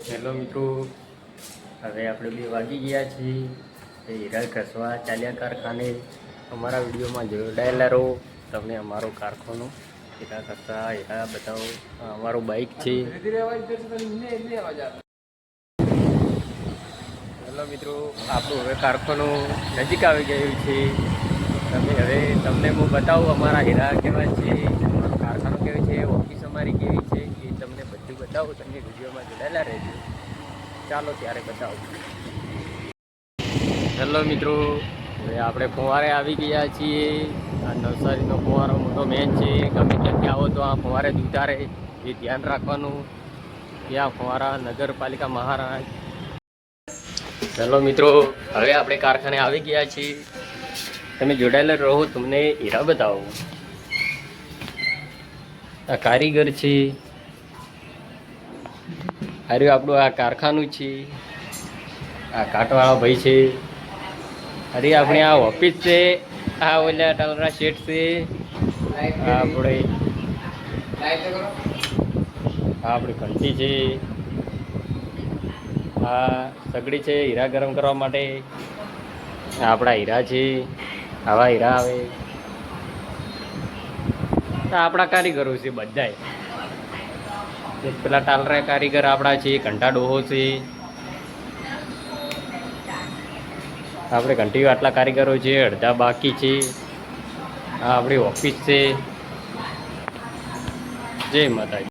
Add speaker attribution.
Speaker 1: Hello મિત્રો, હવે આપણે 2 વાગી ગયા છીએ. હીરા ઘસવા ચાલ્યા કારખાને. અમારા વિડીયોમાં જોડાયેલા રહો. તમને અમારો કારખાનો હીરા ઘસવા હીરા બતાવો. અમારું બાઇક છે. હેલો મિત્રો, આપણું હવે કારખાનું નજીક આવી ગયું છે. તમને હું બતાવું અમારા હીરા કેવા છે, અમારું કારખાનું કેવું છે, ઓફિસ અમારી કેવી છે એ તમને બધું બતાવું. તમને વિડીયોમાં જોડાયેલા રહેજો. ચાલો ત્યારે બતાવું. હેલો મિત્રો, હવે આપણે ફુવારે આવી ગયા છીએ. આ નવસારીનો ફુવારો મોટો મેન છે. ગમે ત્યાંથી આવો તો આ ફુવારે જ ઉતારે, એ ધ્યાન રાખવાનું. ત્યાં ફુવારા નગરપાલિકા મહારાજ. હેલો મિત્રો, હવે આપણે કારખાને આવી ગયા છીએ. તમે જોડાયેલા રહો, તમને હીરા બતાવો. આ કારીગર છે. હાર્યું આપણું આ કારખાનું છે. આ કાટવાળા ભાઈ છે. અરે આપણે આ ઓફિસ છે. આ ઓલા ટાલરા શેઠ છે. આપણે આપણી ઘંટી છે. આ સગડી છે હીરા ગરમ કરવા માટે. આપણા હીરા છે. આવા હીરા આવે. આપણા કારીગરો છે બધાય. પેલા ટાલરા કારીગર આપણા છે. ઘંટા ડોહો છે. આપણે ઘંટી આટલા કારીગરો છે, અડધા બાકી છે. આ આપણી ઓફિસ છે. જય માતાજી.